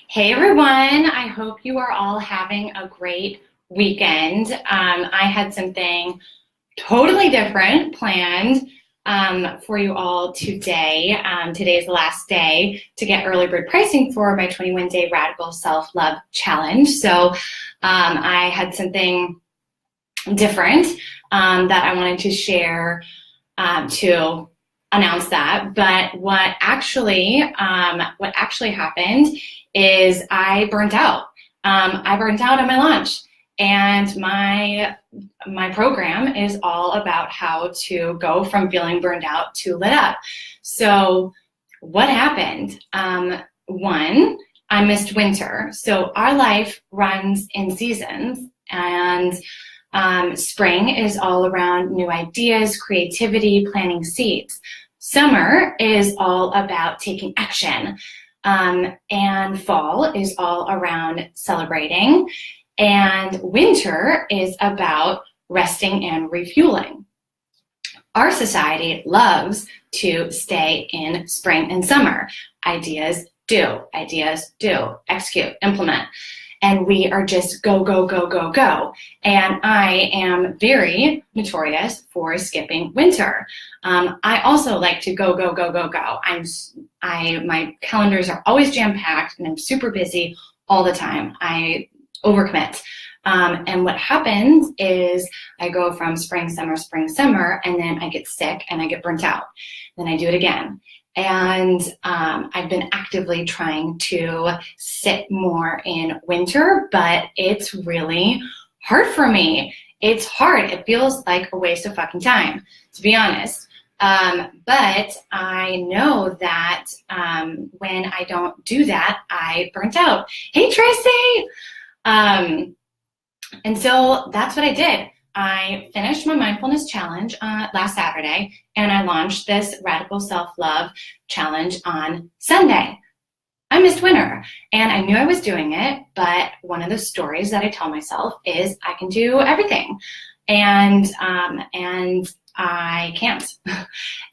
Hey everyone, I hope you are all having a great weekend. I had something totally different planned for you all today. Today is the last day to get early bird pricing for my 21-day Radical Self-Love Challenge. So I had something different that I wanted to share to announce that. But what actually happened is I burnt out. I burnt out on my launch, and my program is all about how to go from feeling burned out to lit up. So what happened? One, I missed winter. So our life runs in seasons, and spring is all around new ideas, creativity, planting seeds. Summer is all about taking action. And fall is all around celebrating. And winter is about resting and refueling. Our society loves to stay in spring and summer. Ideas do, execute, implement. And we are just go, go, go, go, go. And I am very notorious for skipping winter. I also like to go, go, go, go, go. My calendars are always jam-packed, and I'm super busy all the time. I overcommit. And what happens is I go from spring, summer, and then I get sick and I get burnt out. Then I do it again. And I've been actively trying to sit more in winter, but it's really hard for me. It's hard. It feels like a waste of fucking time, to be honest. But I know that when I don't do that, I burnt out. Hey, Tracy! And so that's what I did. I finished my mindfulness challenge last Saturday, and I launched this Radical Self-Love Challenge on Sunday. I missed winter, and I knew I was doing it, but one of the stories that I tell myself is I can do everything, and I can't.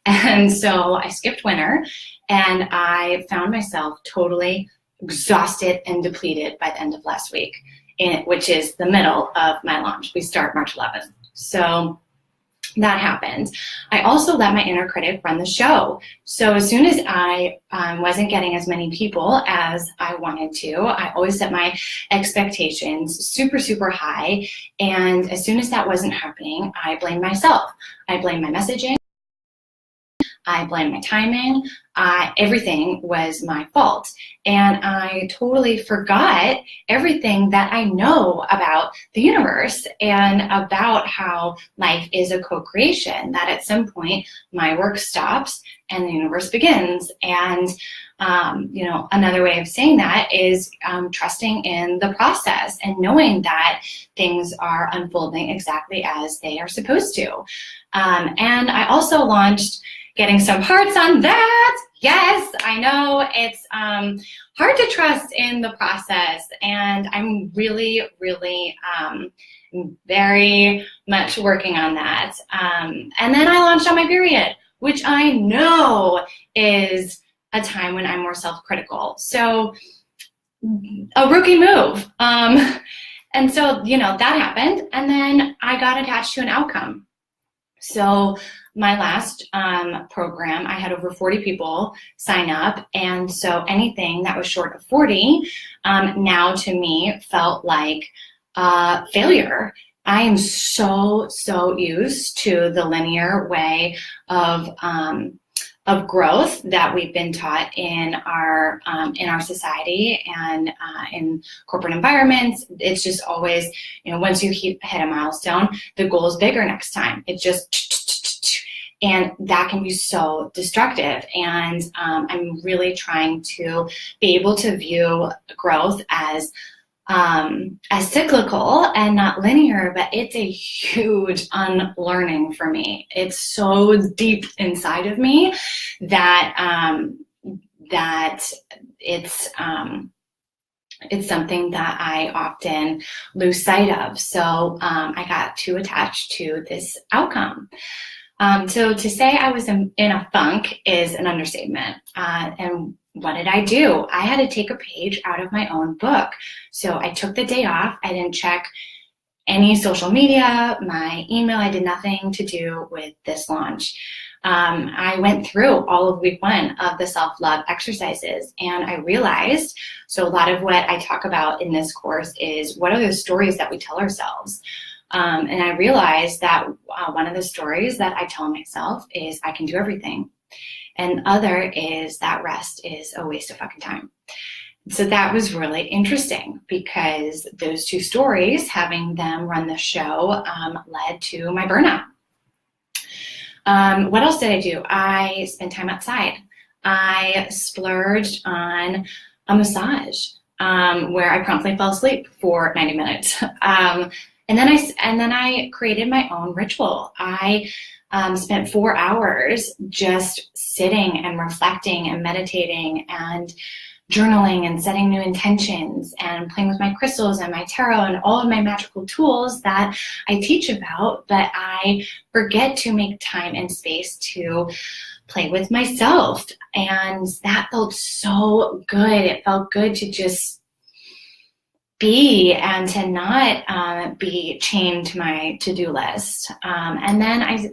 And so I skipped winter, and I found myself totally exhausted and depleted by the end of last week, which is the middle of my launch. We start March 11th. So that happened. I also let my inner critic run the show. So as soon as I wasn't getting as many people as I wanted to, I always set my expectations super, super high. And as soon as that wasn't happening, I blamed myself. I blamed my messaging. I blamed my timing. Everything was my fault. And I totally forgot everything that I know about the universe and about how life is a co-creation, that at some point my work stops and the universe begins. And, another way of saying that is trusting in the process and knowing that things are unfolding exactly as they are supposed to. And I also launched getting some hearts on that. Yes, I know it's hard to trust in the process, and I'm really, really very much working on that. And then I launched on my period, which I know is a time when I'm more self-critical. So a rookie move. And so, that happened, and then I got attached to an outcome. So my last program, I had over 40 people sign up, and so anything that was short of 40 now to me felt like failure. I am so used to the linear way of growth that we've been taught in our society and in corporate environments. It's just always, once you hit a milestone, the goal is bigger next time. It just and that can be so destructive. And I'm really trying to be able to view growth as cyclical and not linear, but it's a huge unlearning for me. It's so deep inside of me that it's something that I often lose sight of. So I got too attached to this outcome. So to say I was in a funk is an understatement. And what did I do? I had to take a page out of my own book. So I took the day off. I didn't check any social media, my email. I did nothing to do with this launch. I went through all of week 1 of the self-love exercises, and I realized, so a lot of what I talk about in this course is what are the stories that we tell ourselves. And I realized that one of the stories that I tell myself is I can do everything. And other is that rest is a waste of fucking time. So that was really interesting because those 2 stories, having them run the show, led to my burnout. What else did I do? I spent time outside. I splurged on a massage where I promptly fell asleep for 90 minutes. And then I created my own ritual. I spent 4 hours just sitting and reflecting and meditating and journaling and setting new intentions and playing with my crystals and my tarot and all of my magical tools that I teach about, but I forget to make time and space to play with myself. And that felt so good. It felt good to just be and to not be chained to my to-do list. And then I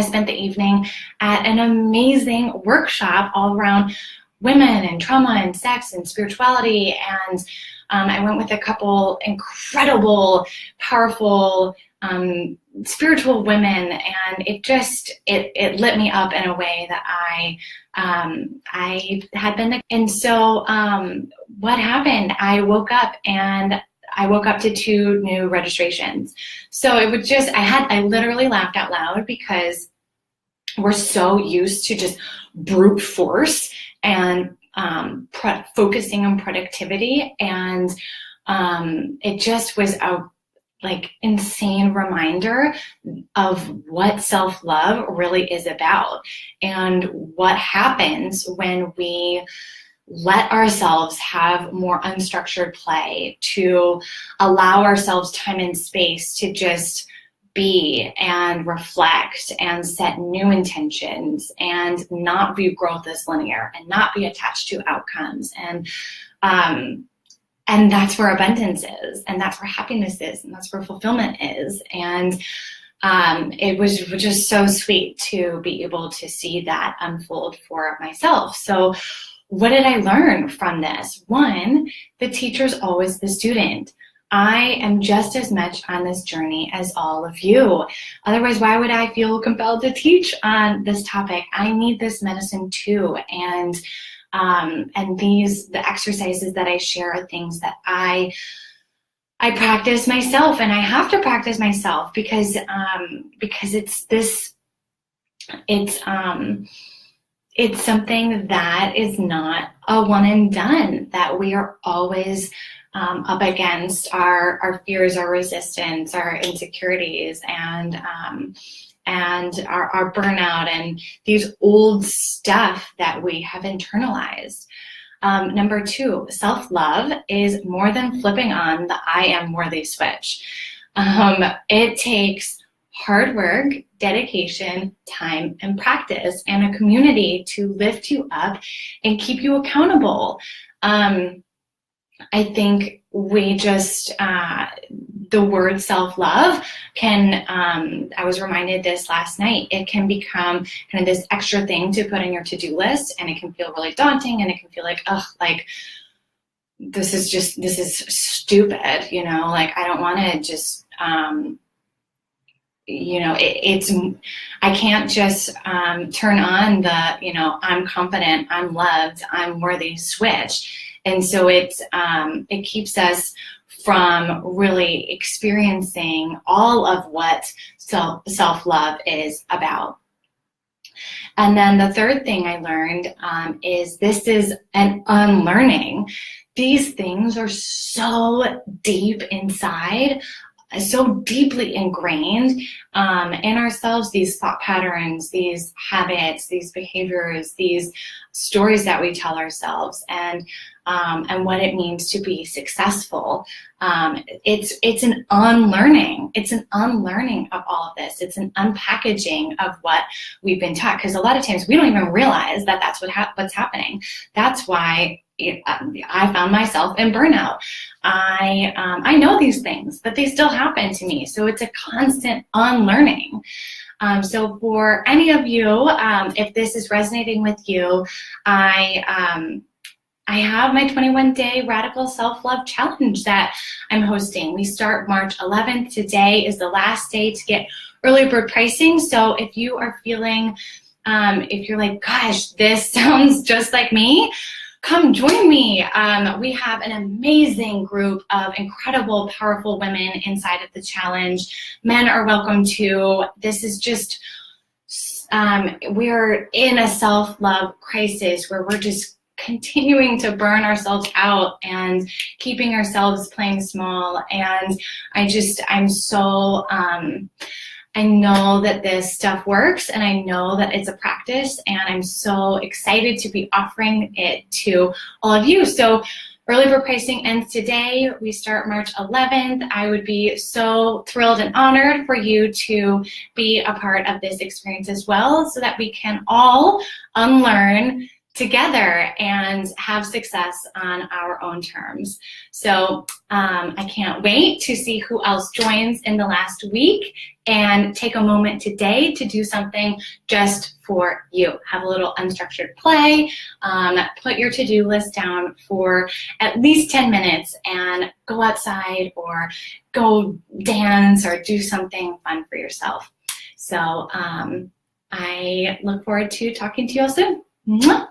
spent the evening at an amazing workshop all around women and trauma and sex and spirituality. And I went with a couple incredible, powerful, spiritual women, and it lit me up in a way that I had been. And so what happened? I woke up to 2 new registrations. So it was just, I literally laughed out loud because we're so used to just brute force and focusing on productivity. And it just was a insane reminder of what self-love really is about and what happens when we let ourselves have more unstructured play, to allow ourselves time and space to just be and reflect and set new intentions and not view growth as linear and not be attached to outcomes. And that's where abundance is, and that's where happiness is, and that's where fulfillment is. And it was just so sweet to be able to see that unfold for myself. So what did I learn from this? 1, the teacher's always the student. I am just as much on this journey as all of you. Otherwise, why would I feel compelled to teach on this topic? I need this medicine too. And the exercises that I share are things that I practice myself, and I have to practice myself because it's something that is not a one and done, that we are always up against our fears, our resistance, our insecurities, and our burnout, and these old stuff that we have internalized. Number 2, self-love is more than flipping on the I am worthy switch. It takes hard work, dedication, time, and practice, and a community to lift you up and keep you accountable. I think we just, the word self-love can, I was reminded this last night, it can become kind of this extra thing to put on your to-do list, and it can feel really daunting, and it can feel like, this is stupid, I don't want to just, I can't just turn on the, I'm confident, I'm loved, I'm worthy switch. And so it keeps us from really experiencing all of what self-love is about. And then the third thing I learned is this is an unlearning. These things are so deep inside so deeply ingrained in ourselves, these thought patterns, these habits, these behaviors, these stories that we tell ourselves, and what it means to be successful. It's an unlearning. It's an unlearning of all of this. It's an unpackaging of what we've been taught, because a lot of times we don't even realize that that's what's happening. That's why I found myself in burnout. I know these things, but they still happen to me. So it's a constant unlearning. So for any of you, if this is resonating with you, I have my 21-day Radical Self-Love Challenge that I'm hosting. We start March 11th. Today is the last day to get early bird pricing. So if you are feeling, if you're like, gosh, this sounds just like me, come join me. We have an amazing group of incredible, powerful women inside of the challenge. Men are welcome too. This is just, we're in a self-love crisis where we're just continuing to burn ourselves out and keeping ourselves playing small. And I'm so, I know that this stuff works, and I know that it's a practice, and I'm so excited to be offering it to all of you. So early bird pricing ends today. We start March 11th. I would be so thrilled and honored for you to be a part of this experience as well, so that we can all unlearn together and have success on our own terms. So I can't wait to see who else joins in the last week, and take a moment today to do something just for you. Have a little unstructured play, put your to-do list down for at least 10 minutes and go outside or go dance or do something fun for yourself. So I look forward to talking to you all soon. Mwah!